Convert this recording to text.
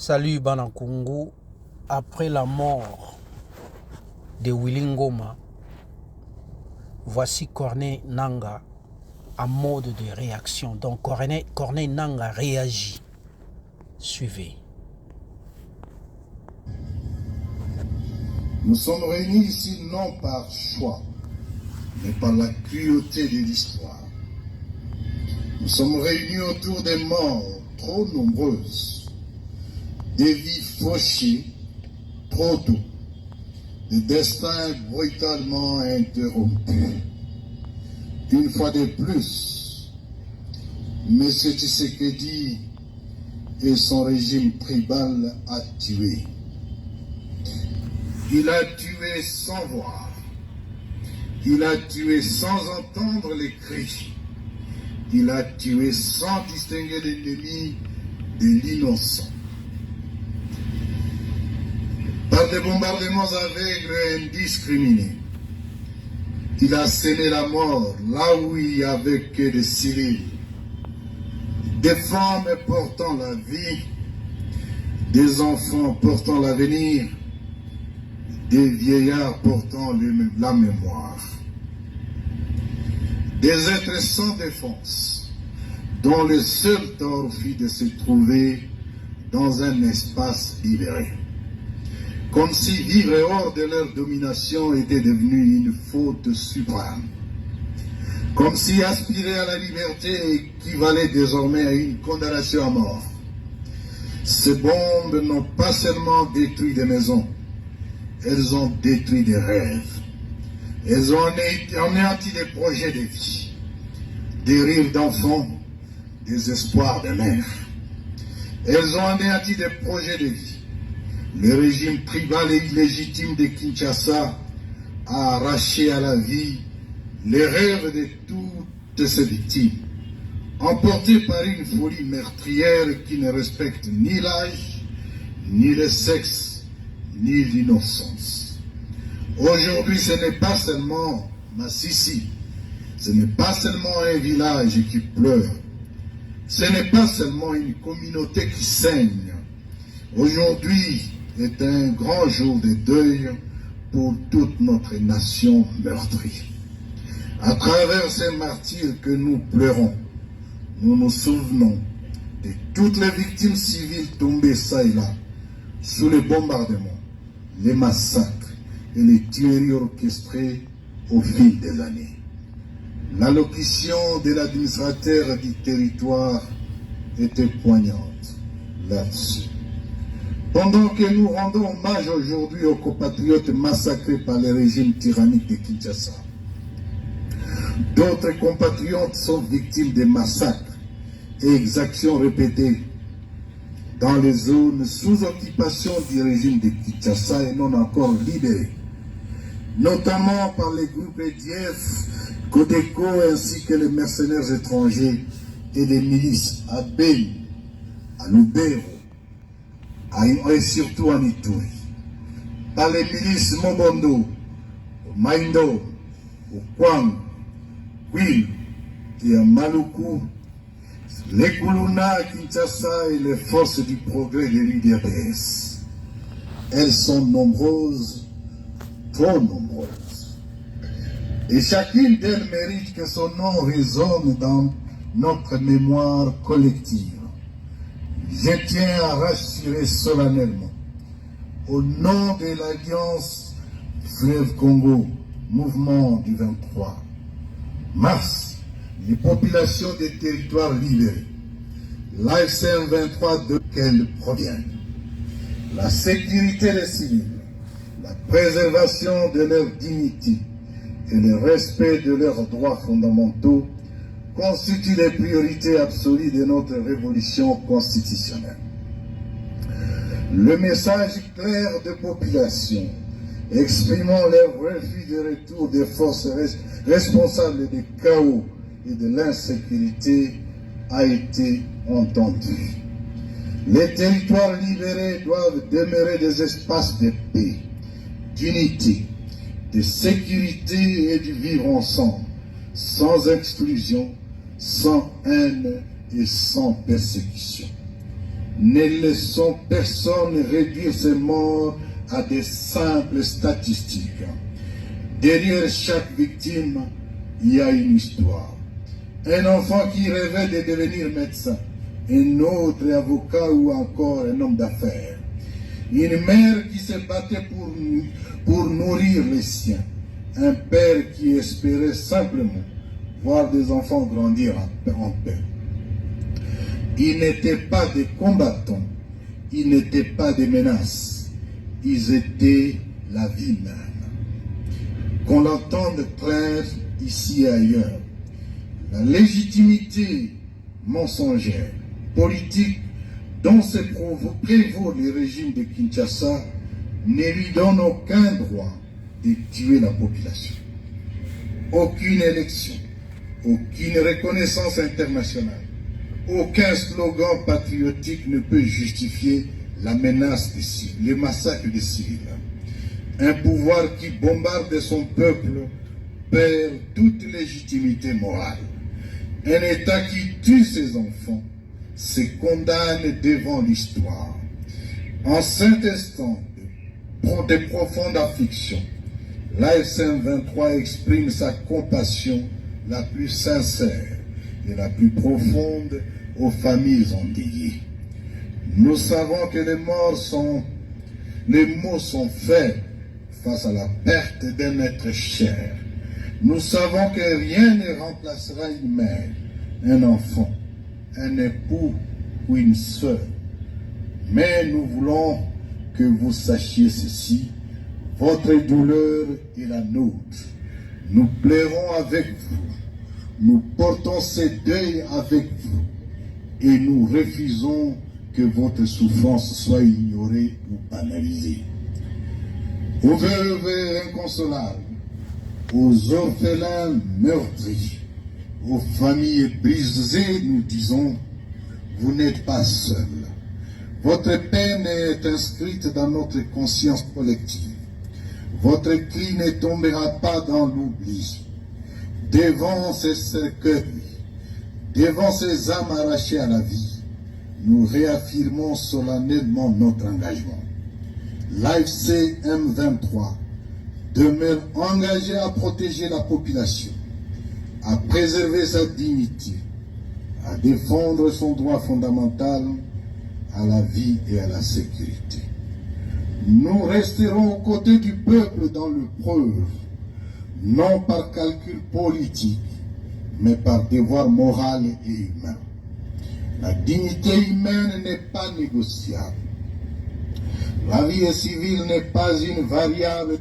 Salut Banakungu. Après la mort de Willy Ngoma, voici Corneille Nangaa en mode de réaction. Donc Corneille Nangaa réagit. Suivez. Nous sommes réunis ici non par choix, mais par la cruauté de l'histoire. Nous sommes réunis autour des morts trop nombreuses, des vies fauchées trop tôt, des destins brutalement interrompus. Une fois de plus, M. Tshisekedi et son régime tribal a tué. Il a tué sans voir. Il a tué sans entendre les cris. Il a tué sans distinguer l'ennemi de l'innocent. Par des bombardements aveugles et indiscriminés, il a semé la mort là où il n'y avait que des civils, des femmes portant la vie, des enfants portant l'avenir, des vieillards portant la mémoire, des êtres sans défense, dont le seul tort fut de se trouver dans un espace libéré, comme si vivre hors de leur domination était devenu une faute suprême, comme si aspirer à la liberté équivalait désormais à une condamnation à mort. Ces bombes n'ont pas seulement détruit des maisons, elles ont détruit des rêves. Elles ont anéanti des projets de vie, des rires d'enfants, des espoirs de mères. Elles ont anéanti des projets de vie. Le régime tribal et illégitime de Kinshasa a arraché à la vie les rêves de toutes ces victimes, emportées par une folie meurtrière qui ne respecte ni l'âge, ni le sexe, ni l'innocence. Aujourd'hui, ce n'est pas seulement Massissi, ce n'est pas seulement un village qui pleure, ce n'est pas seulement une communauté qui saigne. Aujourd'hui est un grand jour de deuil pour toute notre nation meurtrie. À travers ces martyrs que nous pleurons, nous nous souvenons de toutes les victimes civiles tombées ça et là, sous les bombardements, les massacres et les tueries orchestrées au fil des années. L'allocution de l'administrateur du territoire était poignante là-dessus. Pendant que nous rendons hommage aujourd'hui aux compatriotes massacrés par le régime tyrannique de Kinshasa, d'autres compatriotes sont victimes de massacres et exactions répétées dans les zones sous occupation du régime de Kinshasa et non encore libérées, notamment par les groupes EDF, Codeco ainsi que les mercenaires étrangers et les milices à Beni, à Lubero et surtout en Ituri, par les milices Mobondo, au Maindo, au Kwang, Kwilu et à Maluku, les Kuluna à Kinshasa et les forces du progrès de l'UDPS. Elles sont nombreuses, trop nombreuses. Et chacune d'elles mérite que son nom résonne dans notre mémoire collective. Je tiens à rassurer solennellement, au nom de l'Alliance Fleuve Congo, mouvement du 23 mars, les populations des territoires libérés, l'AFCM 23 de qu'elles proviennent, la sécurité des civils, la préservation de leur dignité et le respect de leurs droits fondamentaux constituent les priorités absolues de notre révolution constitutionnelle. Le message clair de population exprimant leur refus de retour des forces responsables des chaos et de l'insécurité a été entendu. Les territoires libérés doivent demeurer des espaces de paix, d'unité, de sécurité et de vivre ensemble, sans exclusion, sans haine et sans persécution. Ne laissons personne réduire ces morts à des simples statistiques. Derrière chaque victime, il y a une histoire. Un enfant qui rêvait de devenir médecin, un autre avocat ou encore un homme d'affaires. Une mère qui se battait pour nourrir les siens. Un père qui espérait simplement voir des enfants grandir en paix. Ils n'étaient pas des combattants, ils n'étaient pas des menaces, ils étaient la vie même. Qu'on l'entende clair ici et ailleurs, la légitimité mensongère, politique, dont se prévaut le régime de Kinshasa, ne lui donne aucun droit de tuer la population. Aucune élection, aucune reconnaissance internationale, aucun slogan patriotique ne peut justifier la menace des civils, le massacre des civils. Un pouvoir qui bombarde son peuple perd toute légitimité morale. Un État qui tue ses enfants se condamne devant l'histoire. En cet instant de profonde affliction, l'AFC M23 exprime sa compassion la plus sincère et la plus profonde aux familles endeuillées. Nous savons que les mots sont faibles face à la perte d'un être cher. Nous savons que rien ne remplacera une mère, un enfant, un époux ou une sœur. Mais nous voulons que vous sachiez ceci, votre douleur est la nôtre. Nous pleurons avec vous, nous portons ce deuil avec vous et nous refusons que votre souffrance soit ignorée ou banalisée. Aux veuves inconsolables, aux orphelins meurtris, aux familles brisées, nous disons, vous n'êtes pas seuls. Votre peine est inscrite dans notre conscience collective. Votre cri ne tombera pas dans l'oubli. Devant ces cercueils, devant ces âmes arrachées à la vie, nous réaffirmons solennellement notre engagement. L'AFC M23 demeure engagé à protéger la population, à préserver sa dignité, à défendre son droit fondamental à la vie et à la sécurité. Nous resterons aux côtés du peuple dans l'épreuve, non par calcul politique, mais par devoir moral et humain. La dignité humaine n'est pas négociable. La vie civile n'est pas une variable